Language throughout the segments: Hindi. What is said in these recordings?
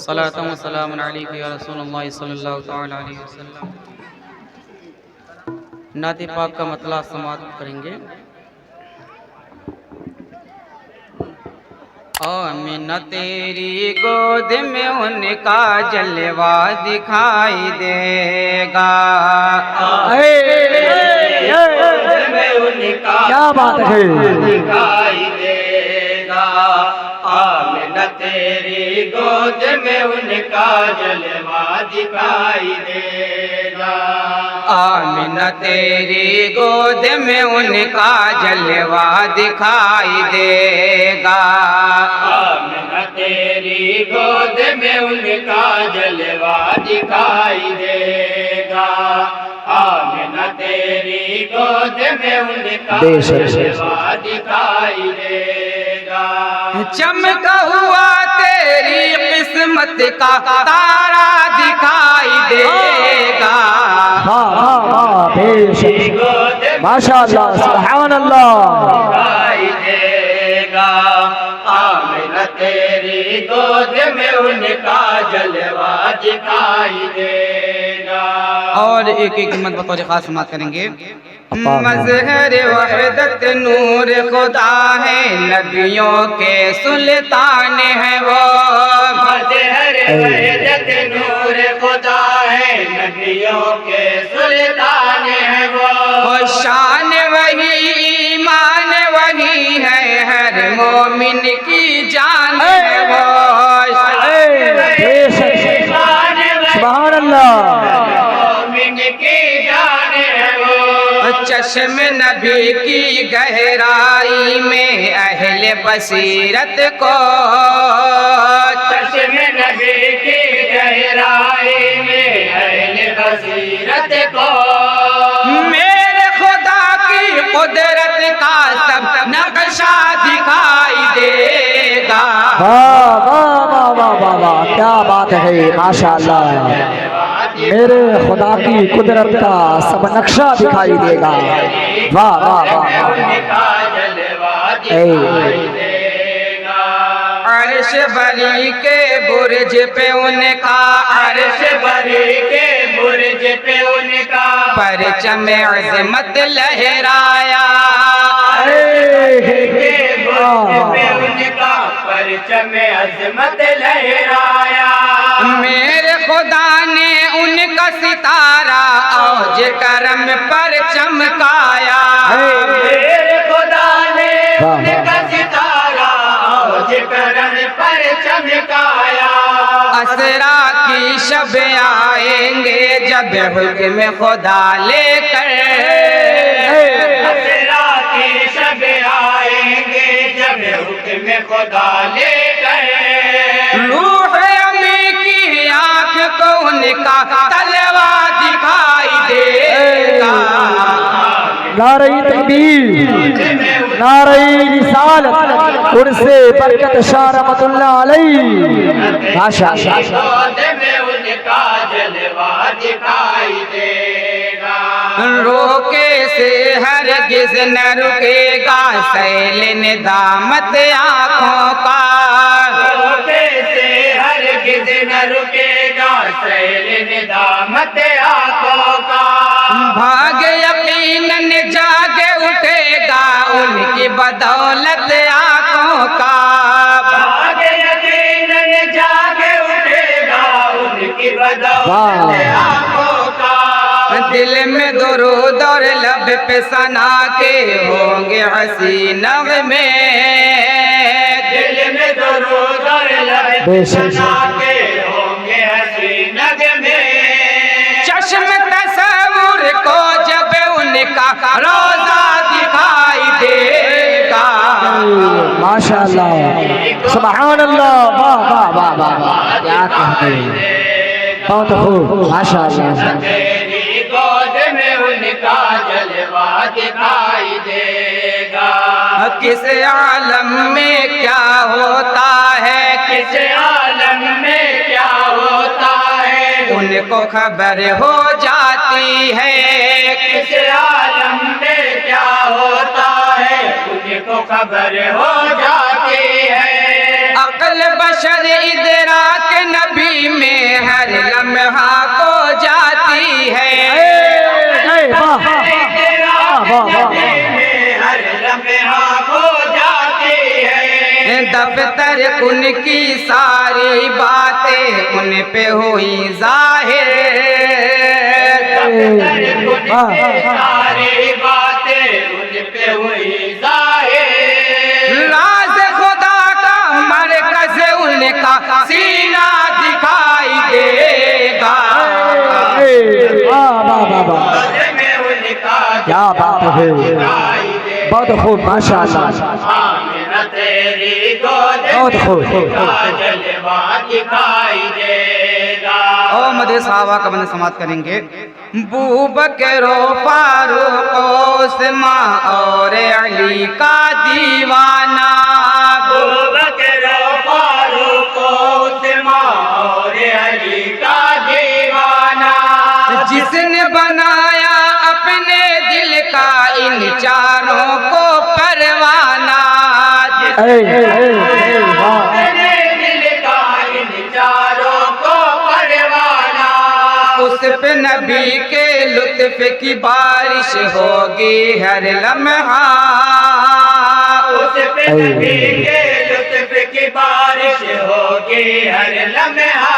सलातु व सलामुन अलैका या रसूलुल्लाह सल्लल्लाहु तआला अलैहि वसल्लम। नात पाक का मतला समाप्त करेंगे। आमिना तेरी गोद में उनका जलवा दिखाई देगा। क्या बात है, दिखाई देगा। आमिना तेरी गोद में उनका जलवा दिखाई देगा। आमिना तेरी गोद में उनका जलवा दिखाई देगा। आमिना तेरी गोद में उनका जलवा दिखाई देगा। आमिना तेरी गोद में उनका जलवा दिखाई देगा। चमका हुआ तेरी किस्मत का तारा दिखाई देगा। माशाअल्लाह, सुभान अल्लाह। दिखाई देगा। आमिना तेरी गोद में उनका जलवा दिखाई देगा। और एक एक मत बतौर खास समाप्त करेंगे। मज़हर वहदत नूर खुदा है, नबियों के सुल्तान है वो। मज़हर वहदत नूर खुदा है, नबियों के सुल्तान है वो। शान वही, ईमान वही है, हर मोमिन की जान है वो। सुभान अल्लाह। चश्म नबी की गहराई में अहले बसीरत को, चश्म नबी की गहराई में अहले बसीरत को मेरे खुदा की कुदरत का सब नक्शा दिखाई देगा। वाह वाह वाह वाह वाह वाह, क्या बात है, माशाअल्लाह। मेरे खुदा की कुदरत का सब नक्शा दिखाई देगा। वाह वाह वाह। अर्श बरी के बुर्ज पे उनका, अर्श बरी के बुर्ज पे उनका परचम अज़मत लहराया। उनका परचम अज़मत लहराया। मेरे खुदा ने उनका सितारा औज करम पर चमकाया। मेरे खुदा ने उनका सितारा औज करम पर चमकाया। असरा की शब आएंगे जब हुक्म खुदा लेकर। असरा की शब आएंगे जब हुक्म खुदा लेकर। रूह अमी की आँख को उनका तलवा दिखाई देगा। नारे तकबीर, नारे रिसालत, उनसे बरकत शाह रहमतुल्लाह अलैहि। माशाअल्लाह। उनका जलवा दिखाई देगा। रोके से हरगिज़ न रुकेगा सैल निदामत आँखों का। रोके से हरगिज़ न रुकेगा सैल निदामत आँखों का। भाग यकीनन जागे उठेगा उनकी बदौलत आँखों का। भाग यकीनन जागे उठेगा उनकी बदौलत आँखों का। दिल में दुरूद और लब पे सना के होंगे हसी नग़मे। दिल में दुरूद और लब पे सना के होंगे हसी नग़मे। चश्म तसव्वुर को जब उनका रोज़ा दिखाई देगा। माशाअल्लाह, सुभान अल्लाह। वाह वाह वाह वाह, क्या कहते हैं, बहुत खूब, माशाअल्लाह। गोद में उनका जलवा दिखाई देगा। किस आलम में क्या होता है, किस आलम में क्या होता है, उनको खबर हो जाती है। किस आलम में क्या होता है, उनको खबर हो जाती है। अक्ल बशर इदराक नबी दफ्तर उनकी सारी बातें उन पे हुई जाहिर, सारी बातें उन पे हुई जाहिर। राज खुदा का मरकज उनका सीना दिखाई देगा। में उनका क्या बात है, बहुत खूब माशाअल्लाह, आमिना तेरी गोद बहुत खूब। का जलवा दिखाई देगा। और मदे सहाबा का बंद समाप्त करेंगे। बू बकर फारूक उस्मान और अली का दीवाना, अबू बकर फारूक उस्मान और अली का दीवाना, जिसने बनाया अपने दिल का इन चारों को परवाना। अपने दिल का इन चारों को परवाना। उस पे नबी के लुत्फ की बारिश होगी हर लम्हा, उस पे नबी के लुत्फ की बारिश होगी हर लम्हा।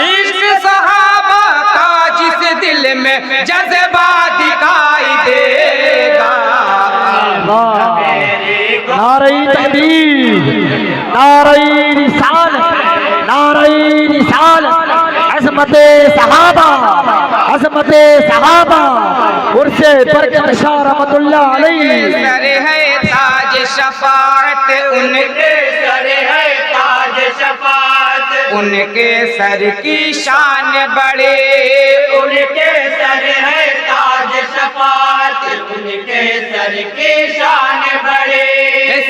इश्क सहाबा का जिस दिल में जज्बा दिखाई देगा। नारे तकबीर, नारे रिसालत, नारे रिसालत, अज़मते सहाबा, अज़मते सहाबा, उर्से बरकत शाह रहमतुल्लाह अलैहि। सर है ताज शफाअत उनके, सर है ताज शफात, उनके सर की शान बड़े, उनके सर है ताज शफात, उनके सर की शान बड़े।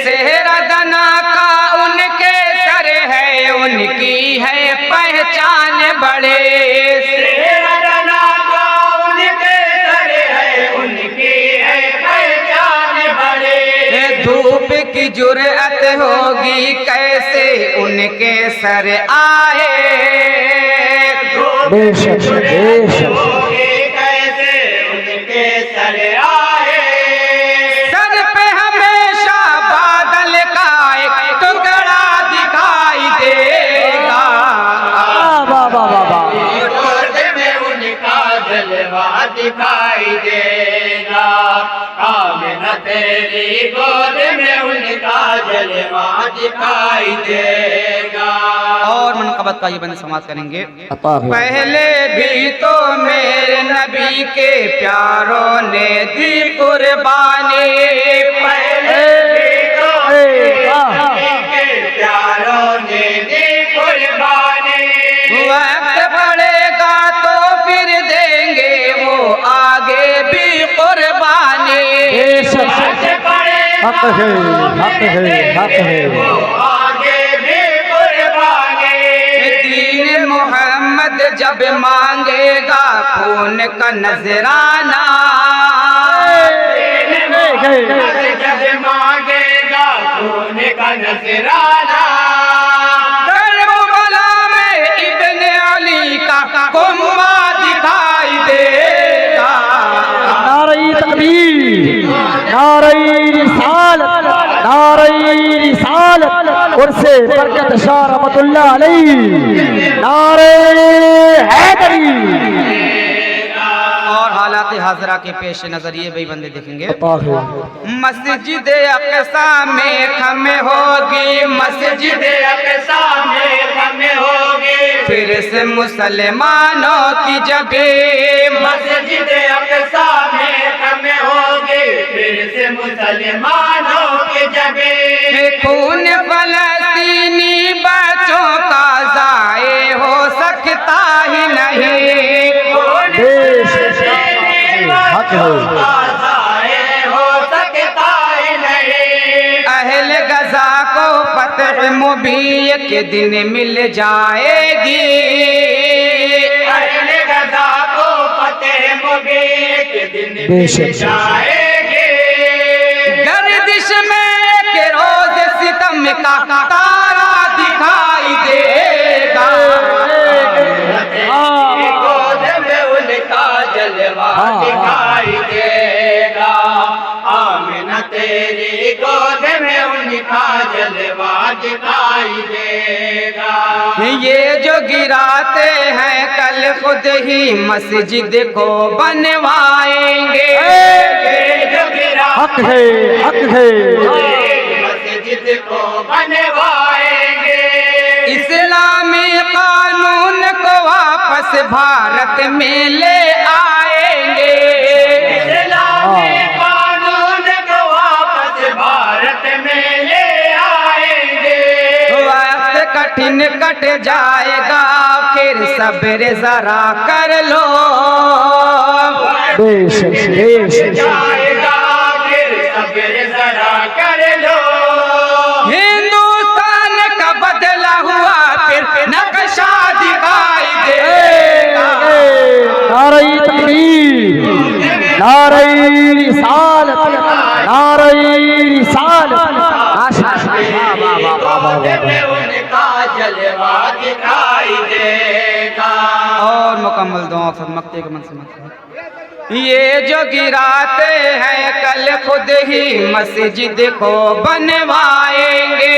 सेहरा दना का उनके सर है, उनकी है पहचान बड़े। सेहरा का उनके सर है, उनकी है पहचान बड़े। धूप की जुर्अत होगी कैसे उनके सर आए, बेशक बेशक, कैसे उनके सर आए। सर पे हमेशा बादल का एक टुकड़ा दिखाई देगा। वाह वाह वाह वाह, गोद में उनका जलवा दिखाई देगा। आमिना तेरी गोद में उनका जलवा दिखाई देगा। और मनकबत का ये बंद समाप्त करेंगे। अता है। पहले भी तो मेरे नबी के प्यारों ने दी कुर्बानी, पहले भी तो नबी के प्यारों ने दी कुर्बानी। वक्त पड़ेगा तो फिर देंगे वो आगे भी कुर्बानी। बेशक, हक है, हक है, हक है। आगे भी कुर्बानी। दीन मोहम्मद जब मांगेगा खून का नजराना, जब मांगेगा खून का नजराना। करबला में इब्ने अली का कुम्बा दिखाई देगा। नारे तकबीर, नारे रिसालत, नारे रिसालत, उर्से बरकत शाह रहमतुल्लाह अलैहि। नारे हैदरी। और हालात हाजरा के पेश नजर ये भी बंदे देखेंगे। मस्जिद अक़सा में खमे होगी, मस्जिद अक़सा में खमे होगी, फिर से मुसलमानों की जबे, मस्जिद अक़सा में खमे होगी, फिर से मुसलमानों की जबे। खून फलस्तीनी बच्चों का ज़ाये हो सकता ही नहीं। हक है। हो सकता ही नहीं। अहल गजा को फतह मुबीन के दिन मिल जाएगी, अहले गजा को फतेह मुबीन के दिन मिल बेशक। जाएगी। गर्दिश में के रोज सितम का तारा दिखाई देगा। गोद में उनका जलवा दिखाई देगा। आमिना तेरी गोद में उनका जलवा दिखाई देगा। ये जो गिराते हैं कल खुद ही मस्जिद को बनवाएंगे। ये जो हक है, हक है। मस्जिद को बनवाएंगे। इस्लामी कानून को वापस भारत में ले आएंगे। इस्लामी कानून को वापस भारत में ले आएंगे। वक्त कठिन कट जाएगा फिर सब्र जरा कर लो। बेशक बेशक जाएगा फिर सब्र जरा कर लो। हिंदुस्तान का बदला हुआ फिर नक्शा दिखाई देगा। नारे तकबीर, नारे रिसालत, नारे रिसालत। में उनका जलवा दिखाई देगा। और मुकम्मल दुआ मक्ते के मन से मत। ये जो गिराते हैं कल खुद ही मस्जिद को बनवाएंगे।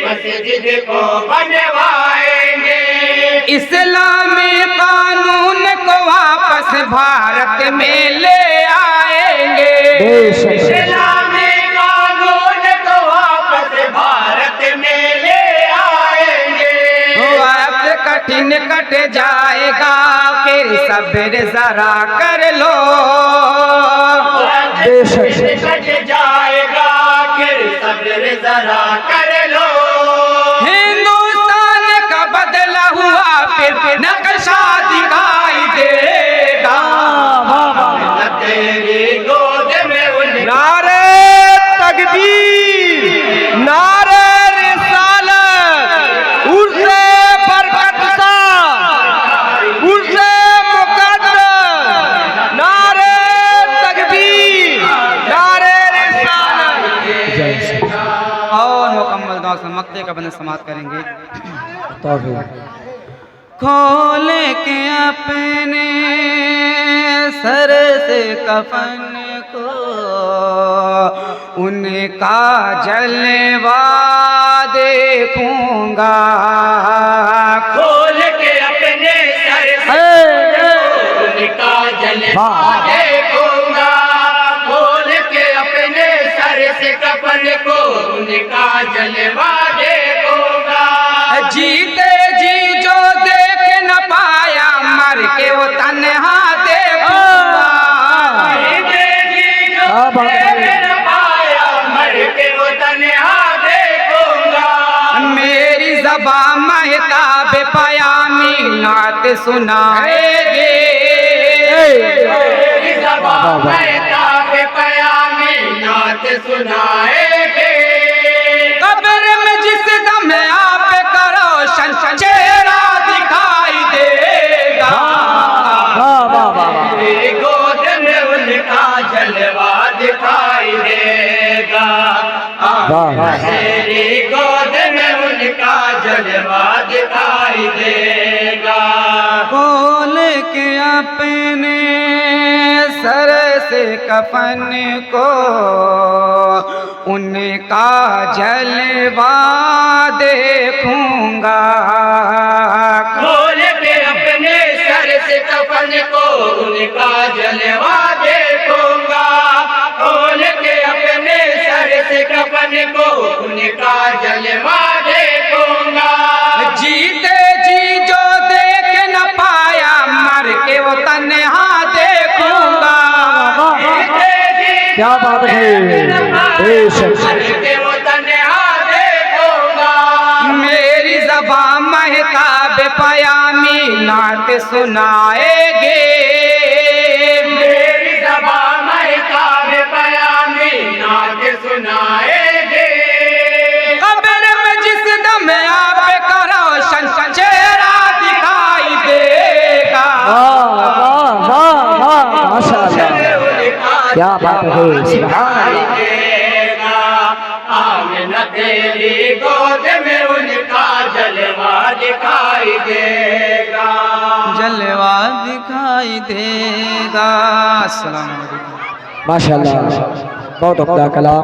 मस्जिद को बनवाएंगे। इस्लामी कानून को वापस भारत में ले आएंगे। इस्लामी कानून को वापस भारत में ले आएंगे। वक्त कठिन कट जाएगा फिर सब्र जरा कर लो। कट जाएगा फिर सब्र जरा कर लो। हिंदुस्तान का बदला हुआ फिर नक्शा दिखाई देगा। तेरी गोद में उनका नारे तकबीर, नारे रिसालत, उर्से बरकत सा, उर्से मुकद्दस, नारे तकबीर, नारे रिसालत। और मुकम्मल दुआ से मक्ते का बंद समाप्त करेंगे। खोल के अपने सर से कफन को उनका जलवा देखूंगा। खोल के अपने सर से उनका जलवा देखूंगा। खोल के अपने सर से कफन को उनका जलवा देखूंगा। जीते जी जो देख न पाया मर के वो तन्हा देखूंगा। जीते जी जो देख न पाया मर के वो तन्हा देखूंगा। मेरी ज़बान महताब पयामी नात सुनाएगे। मेरी ज़बान महताब पयामी नात सुनाएगे। कब्र में जिस दम आप करो चेहरा दिखाई देगा। मेरी गोद में उनका जलवा दिखाई देगा। मेरी गोद में उनका जलवा दिखाई देगा। खोल के अपने सर से कफन को उनका जलवा देखूंगा। खोल के अपने सर से कफन को उनका जलवा देखूंगा। खोल के अपने सर से कफन को उनका जलवा देखूंगा। जीते जी जो देख न पाया मर के वो तन्हा देखूंगा। क्या बात है, बेशक के वो तन्हा देखूंगा। मेरी ज़बान महताब पयामी नात सुनाएगे। मेरी ज़बान महताब पयामी नात सुनाएगे। कब्र में जिस दम आप करो चेहरा दिखाई देगा। माशाअल्लाह, क्या बात है, सुभान अल्लाह। आमिना तेरी गोद में उनका जलवा दिखाई देगा। जलवा दिखाई देगा। अस्सलाम वालेकुम। माशाअल्लाह। बहुत उम्दा कलाम।